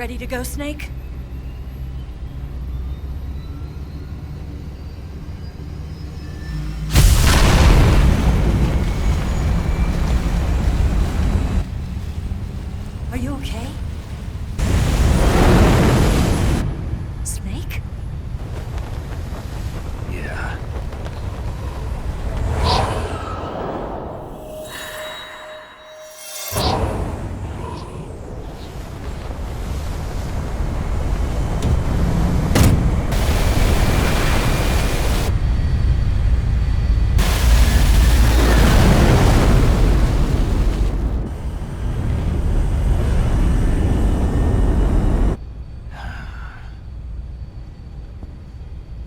Ready to go, Snake? Are you okay? Snake? Yeah.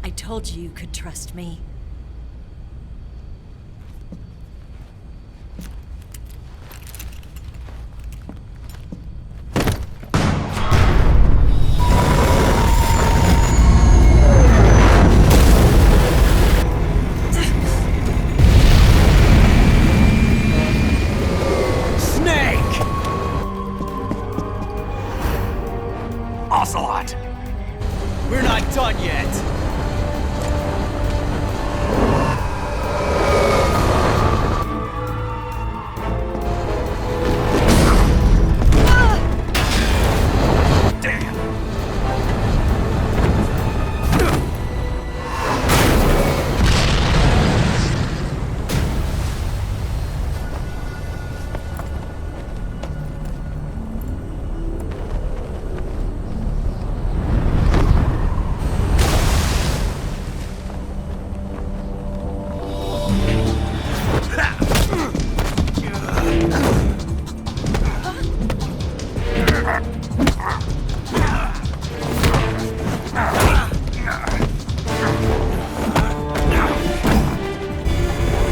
I told you you could trust me. Ocelot! We're not done yet!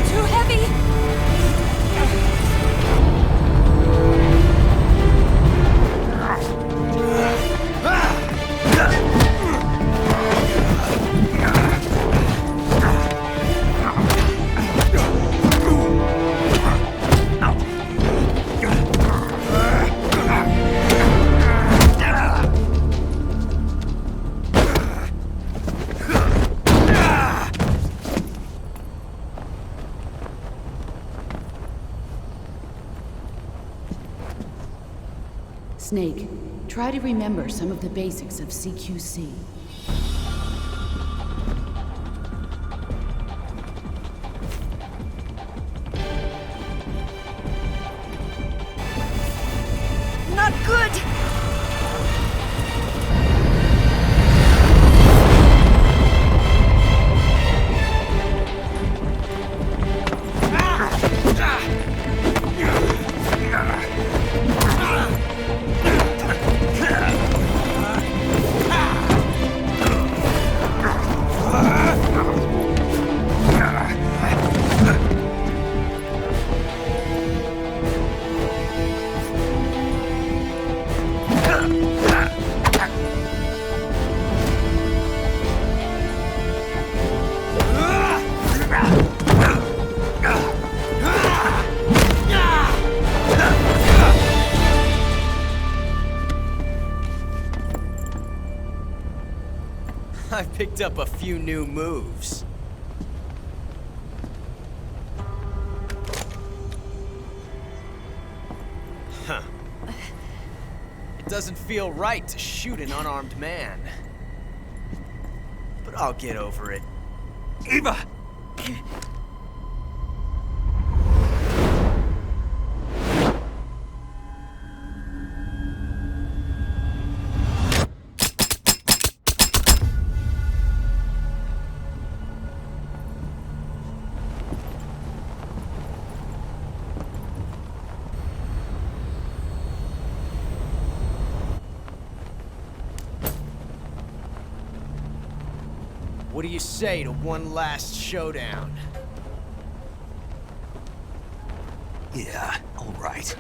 Too heavy! Snake, try to remember some of the basics of CQC. Not good! I've picked up a few new moves. Huh. It doesn't feel right to shoot an unarmed man. But I'll get over it. Eva! What do you say to one last showdown? Yeah, all right.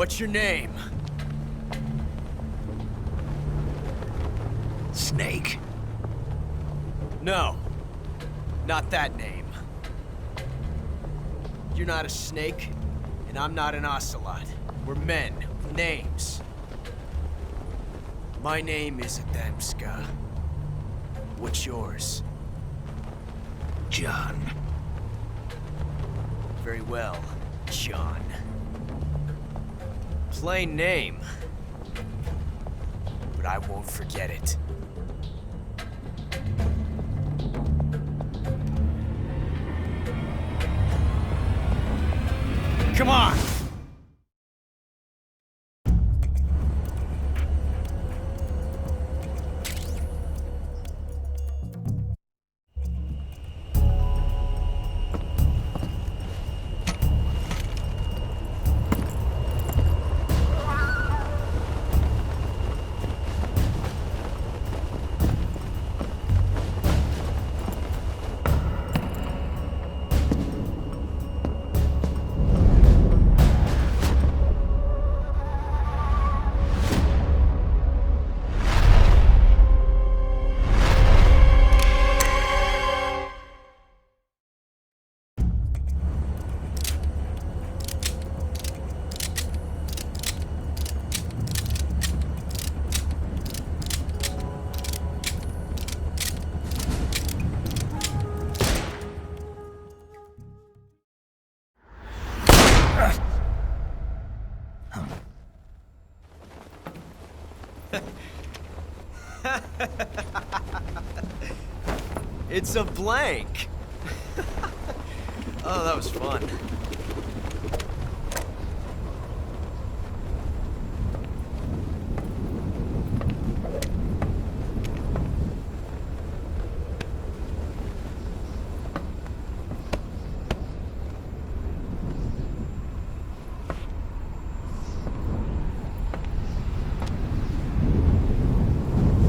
What's your name? Snake. No. Not that name. You're not a snake, and I'm not an ocelot. We're men with names. My name is Adamska. What's yours? John. Very well, John. Plain name. But I won't forget it. Come on! It's a blank. Oh, that was fun.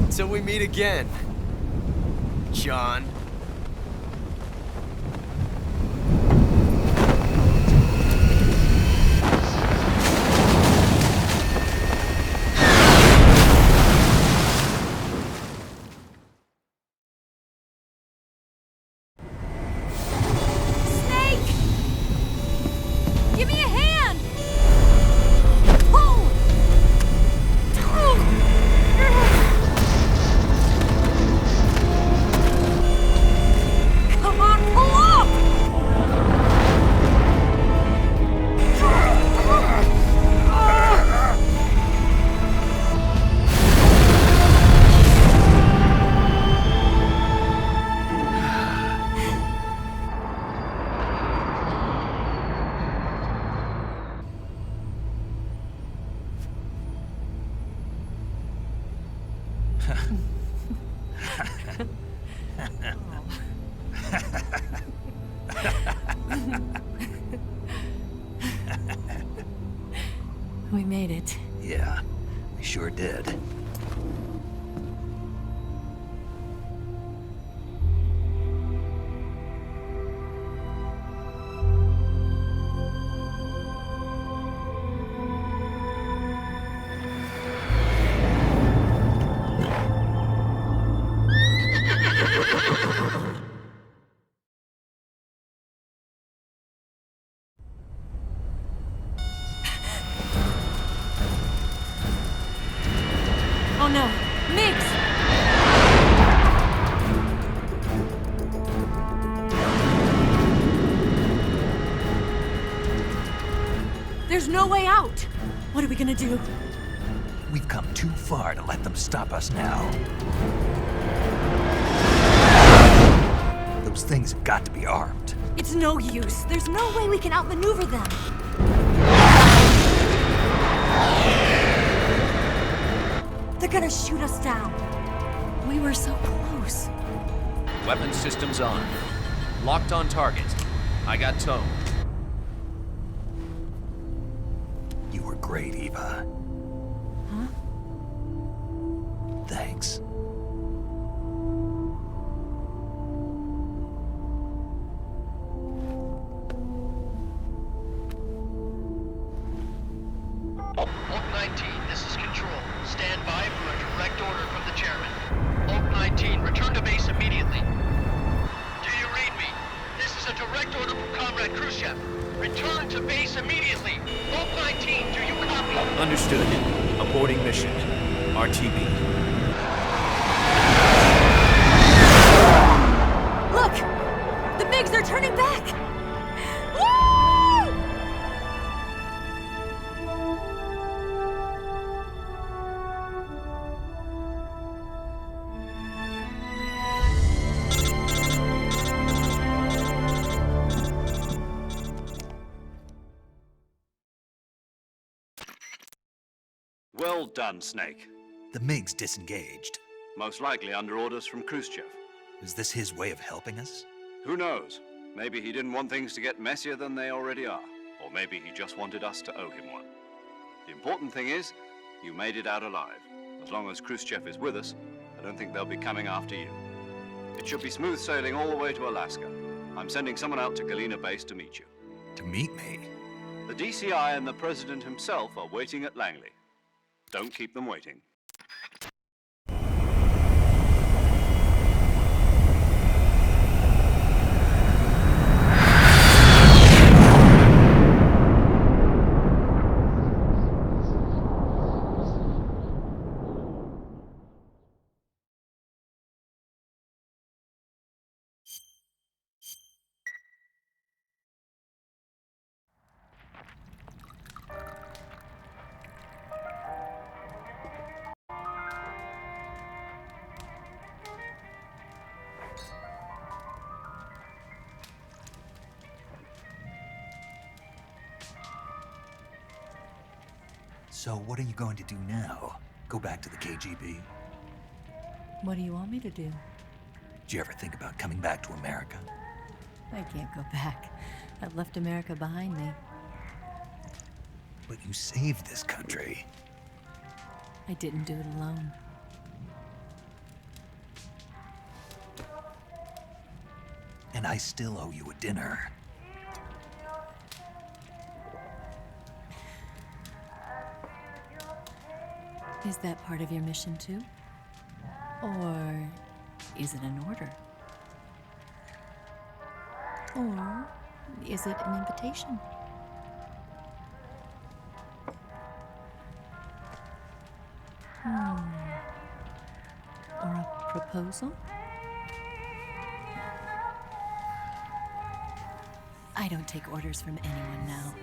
Until we meet again, John. Snake! Give me a hand! Pull! Come on, pull up! We made it. Yeah, we sure did. Oh no, Mix! There's no way out! What are we gonna do? We've come too far to let them stop us now. Those things have got to be armed. It's no use. There's no way we can outmaneuver them. They're gonna shoot us down. We were so close. Weapon systems on. Locked on target. I got towed. You were great, Eva. Huh? Thanks. mission. RTB. Look! The MiGs are turning back! Woo! Well done, Snake. The MiG's disengaged. Most likely under orders from Khrushchev. Is this his way of helping us? Who knows? Maybe he didn't want things to get messier than they already are. Or maybe he just wanted us to owe him one. The important thing is, you made it out alive. As long as Khrushchev is with us, I don't think they'll be coming after you. It should be smooth sailing all the way to Alaska. I'm sending someone out to Galena Base to meet you. To meet me? The DCI and the President himself are waiting at Langley. Don't keep them waiting. So what are you going to do now? Go back to the KGB? What do you want me to do? Did you ever think about coming back to America? I can't go back. I've left America behind me. But you saved this country. I didn't do it alone. And I still owe you a dinner. Is that part of your mission too? Or is it an order? Or is it an invitation? Or a proposal? I don't take orders from anyone now.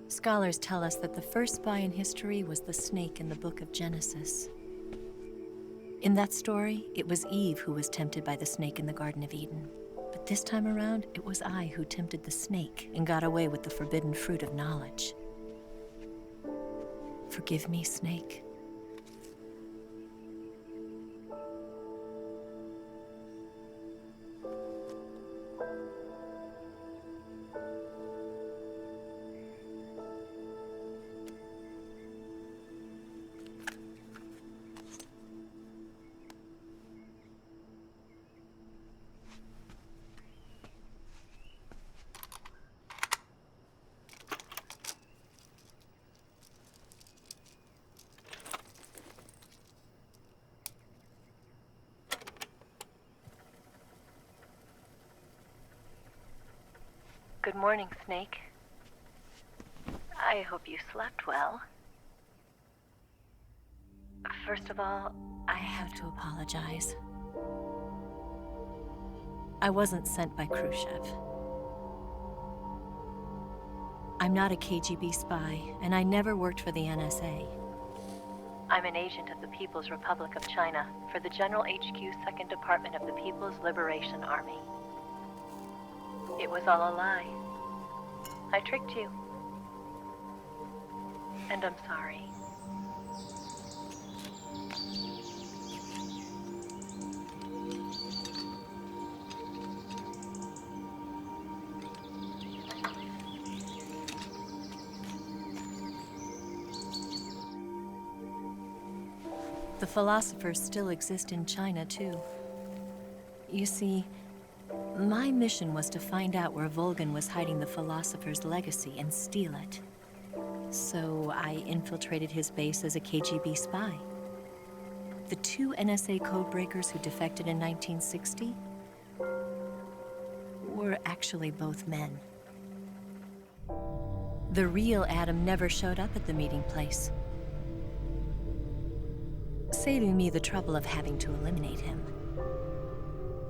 Scholars tell us that the first spy in history was the snake in the book of Genesis. In that story, it was Eve who was tempted by the snake in the Garden of Eden. But this time around, it was I who tempted the snake and got away with the forbidden fruit of knowledge. Forgive me, Snake. Good morning, Snake. I hope you slept well. First of all, I have to apologize. I wasn't sent by Khrushchev. I'm not a KGB spy, and I never worked for the NSA. I'm an agent of the People's Republic of China for the General HQ 2nd Department of the People's Liberation Army. It was all a lie. I tricked you. And I'm sorry. The philosophers still exist in China, too. You see, my mission was to find out where Volgin was hiding the philosopher's legacy and steal it. So I infiltrated his base as a KGB spy. The 2 NSA codebreakers who defected in 1960 were actually both men. The real Adam never showed up at the meeting place, saving me the trouble of having to eliminate him.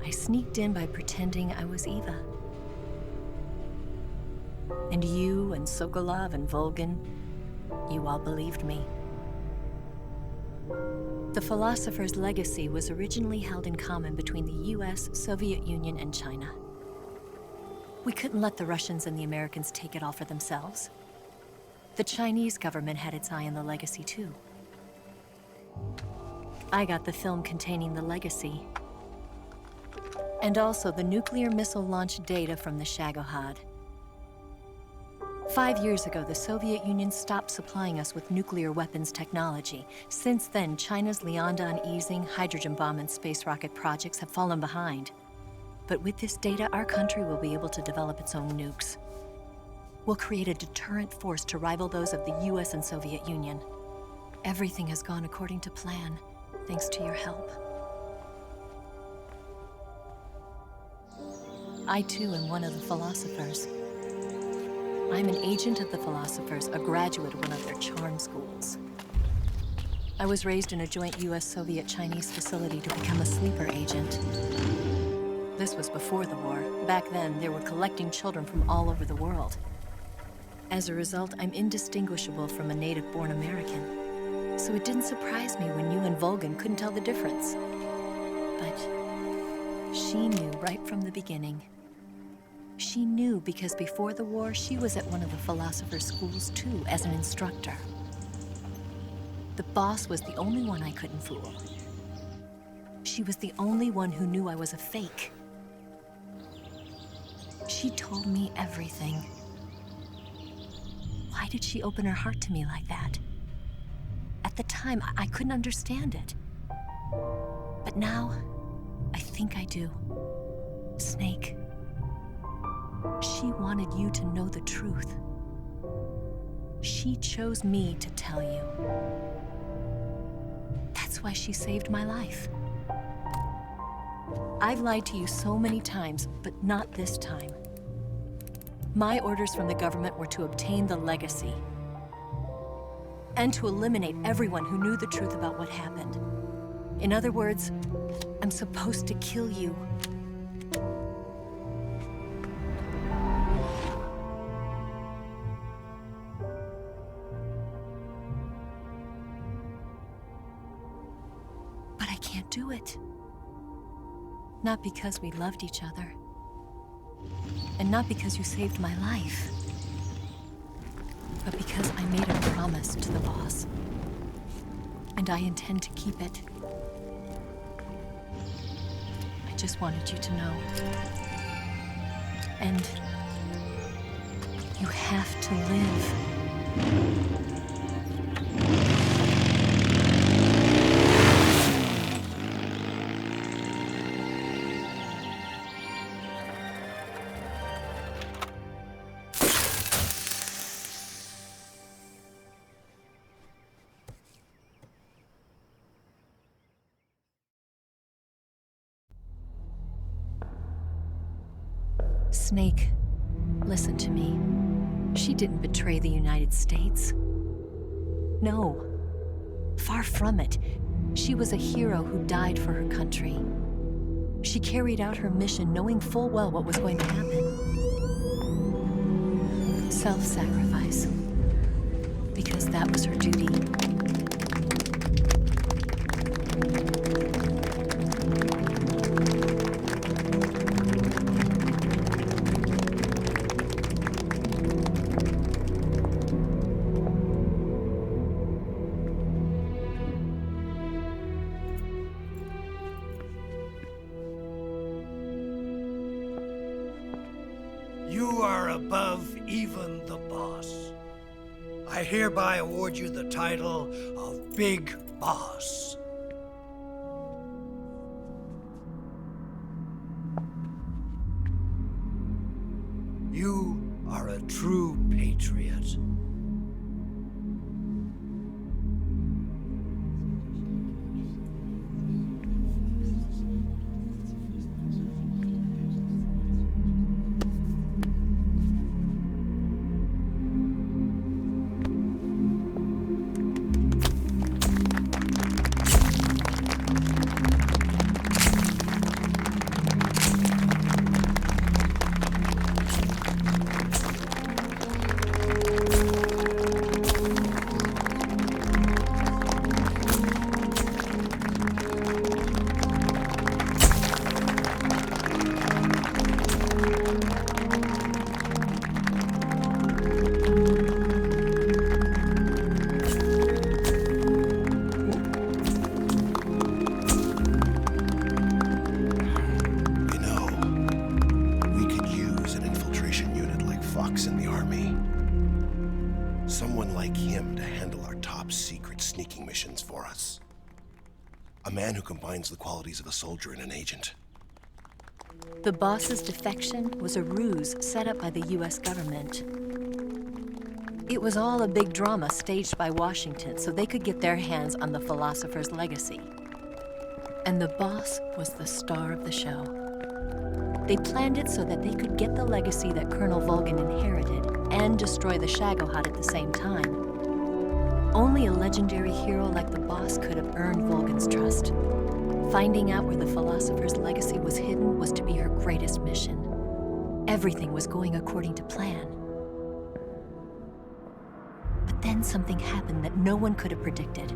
I sneaked in by pretending I was Eva. And you and Sokolov and Volgin, you all believed me. The philosopher's legacy was originally held in common between the US, Soviet Union, and China. We couldn't let the Russians and the Americans take it all for themselves. The Chinese government had its eye on the legacy, too. I got the film containing the legacy, and also the nuclear missile launch data from the Shagohod. 5 years ago, the Soviet Union stopped supplying us with nuclear weapons technology. Since then, China's Liaodong easing, hydrogen bomb, and space rocket projects have fallen behind. But with this data, our country will be able to develop its own nukes. We'll create a deterrent force to rival those of the US and Soviet Union. Everything has gone according to plan, thanks to your help. I too am one of the philosophers. I'm an agent of the philosophers, a graduate of one of their charm schools. I was raised in a joint US-Soviet-Chinese facility to become a sleeper agent. This was before the war. Back then, they were collecting children from all over the world. As a result, I'm indistinguishable from a native-born American. So it didn't surprise me when you and Volgin couldn't tell the difference. But she knew right from the beginning. She knew because before the war, she was at one of the philosopher's schools too, as an instructor. The boss was the only one I couldn't fool. She was the only one who knew I was a fake. She told me everything. Why did she open her heart to me like that? At the time, I couldn't understand it. But now, I think I do. Snake. She wanted you to know the truth. She chose me to tell you. That's why she saved my life. I've lied to you so many times, but not this time. My orders from the government were to obtain the legacy and to eliminate everyone who knew the truth about what happened. In other words, I'm supposed to kill you. But I can't do it. Not because we loved each other. And not because you saved my life. But because I made a promise to the boss. And I intend to keep it. I just wanted you to know. And you have to live. Snake, Listen to me. She didn't betray the United States. No. Far from it. She was a hero who died for her country. She carried out her mission knowing full well what was going to happen. Self-sacrifice. Because that was her duty. You are above even the boss. I hereby award you the title of Big Boss. You are a true patriot. Someone like him to handle our top secret sneaking missions for us. A man who combines the qualities of a soldier and an agent. The boss's defection was a ruse set up by the US government. It was all a big drama staged by Washington so they could get their hands on the philosopher's legacy. And the boss was the star of the show. They planned it so that they could get the legacy that Colonel Volgin inherited and destroy the Shagohod at the same time. Only a legendary hero like the boss could have earned Volgin's trust. Finding out where the philosopher's legacy was hidden was to be her greatest mission. Everything was going according to plan. But then something happened that no one could have predicted.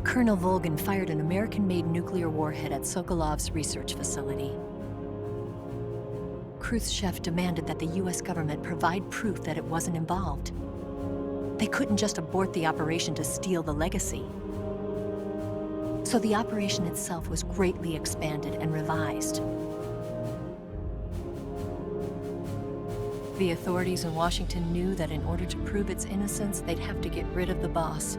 Colonel Volgin fired an American-made nuclear warhead at Sokolov's research facility. Khrushchev demanded that the US government provide proof that it wasn't involved. They couldn't just abort the operation to steal the legacy. So the operation itself was greatly expanded and revised. The authorities in Washington knew that in order to prove its innocence, they'd have to get rid of the boss,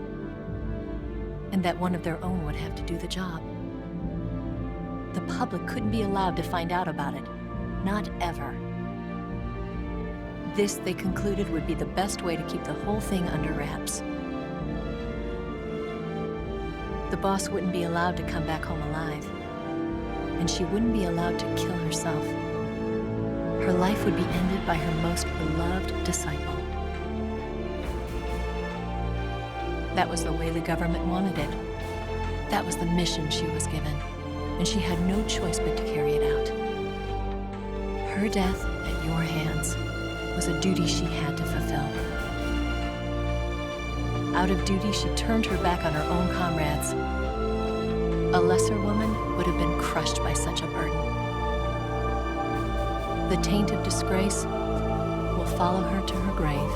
and that one of their own would have to do the job. The public couldn't be allowed to find out about it. Not ever. This, they concluded, would be the best way to keep the whole thing under wraps. The boss wouldn't be allowed to come back home alive, and she wouldn't be allowed to kill herself. Her life would be ended by her most beloved disciple. That was the way the government wanted it. That was the mission she was given, and she had no choice but to carry it out. Her death at your hands was a duty she had to fulfill. Out of duty, she turned her back on her own comrades. A lesser woman would have been crushed by such a burden. The taint of disgrace will follow her to her grave.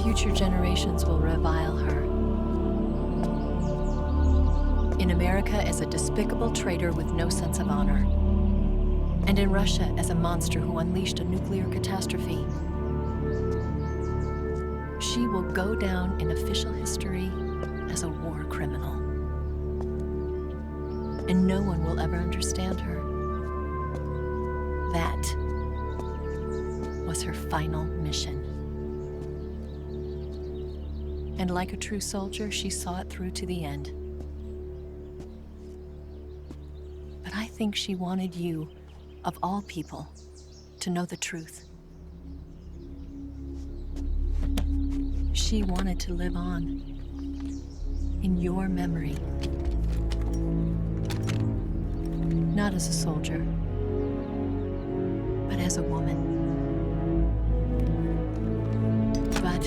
Future generations will revile her. In America as a despicable traitor with no sense of honor. And in Russia as a monster who unleashed a nuclear catastrophe. She will go down in official history as a war criminal. And no one will ever understand her. That was her final mission. And like a true soldier, she saw it through to the end. But I think she wanted you, of all people, to know the truth. She wanted to live on, in your memory. Not as a soldier, but as a woman. But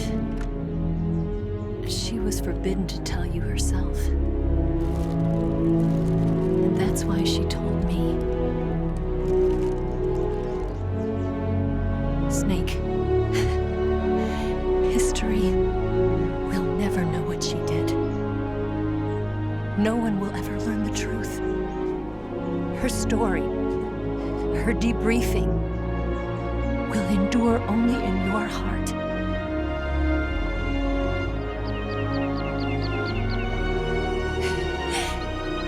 she was forbidden to tell you herself. And that's why she told me. Snake, history will never know what she did. No one will ever learn the truth. Her story, her debriefing, will endure only in your heart.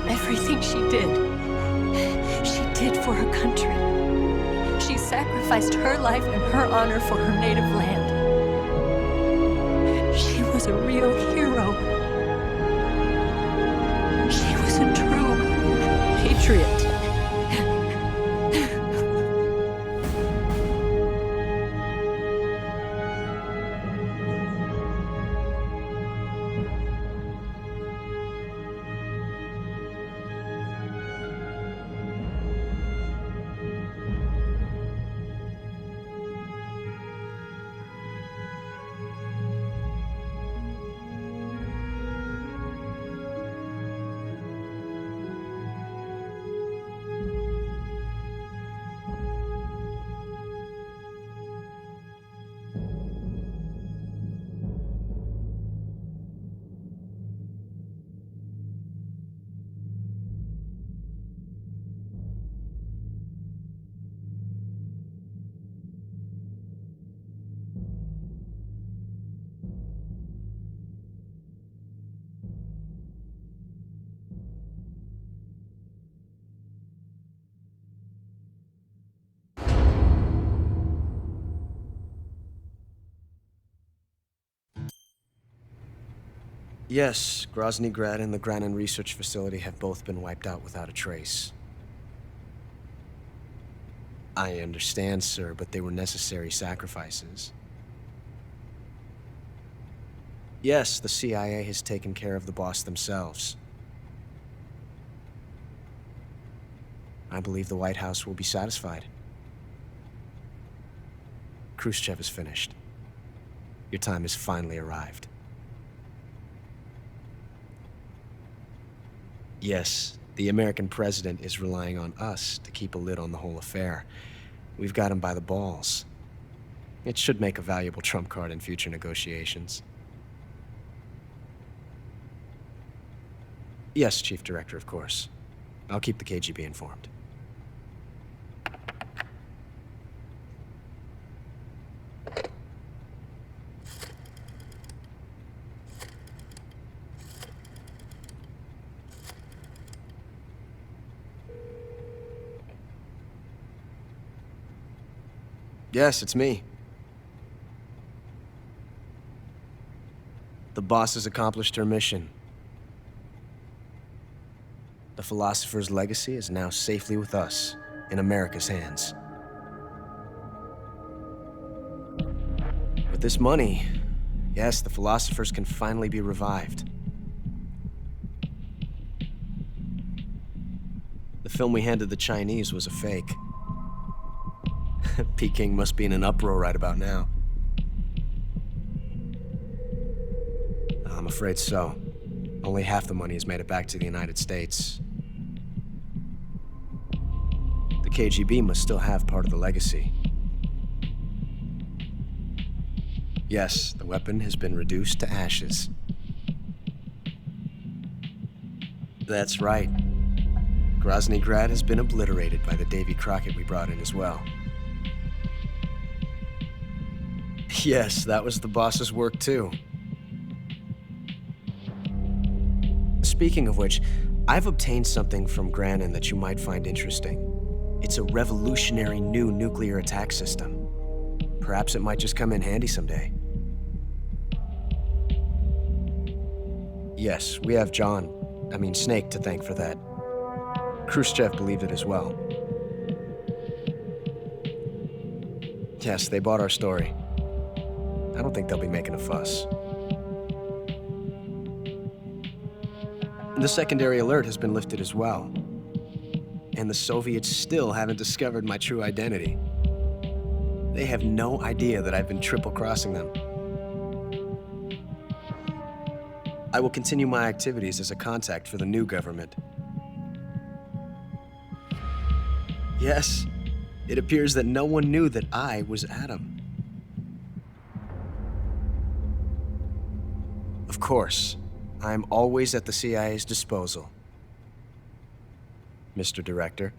Everything she did for her country. She sacrificed her life and her honor for her native land. She was a real hero. She was a true patriot. Yes, Grozny Grad and the Granin Research Facility have both been wiped out without a trace. I understand, sir, but they were necessary sacrifices. Yes, the CIA has taken care of the boss themselves. I believe the White House will be satisfied. Khrushchev is finished. Your time has finally arrived. Yes, the American president is relying on us to keep a lid on the whole affair. We've got him by the balls. It should make a valuable trump card in future negotiations. Yes, Chief Director, of course. I'll keep the KGB informed. Yes, it's me. The boss has accomplished her mission. The philosopher's legacy is now safely with us, in America's hands. With this money, yes, the philosophers can finally be revived. The film we handed the Chinese was a fake. Peking must be in an uproar right about now. I'm afraid so. Only half the money has made it back to the United States. The KGB must still have part of the legacy. Yes, the weapon has been reduced to ashes. That's right. Grozny Grad has been obliterated by the Davy Crockett we brought in as well. Yes, that was the boss's work too. Speaking of which, I've obtained something from Granin that you might find interesting. It's a revolutionary new nuclear attack system. Perhaps it might just come in handy someday. Yes, we have Snake to thank for that. Khrushchev believed it as well. Yes, they bought our story. I don't think they'll be making a fuss. The secondary alert has been lifted as well. And the Soviets still haven't discovered my true identity. They have no idea that I've been triple-crossing them. I will continue my activities as a contact for the new government. Yes, it appears that no one knew that I was Adam. Of course, I'm always at the CIA's disposal, Mr. Director.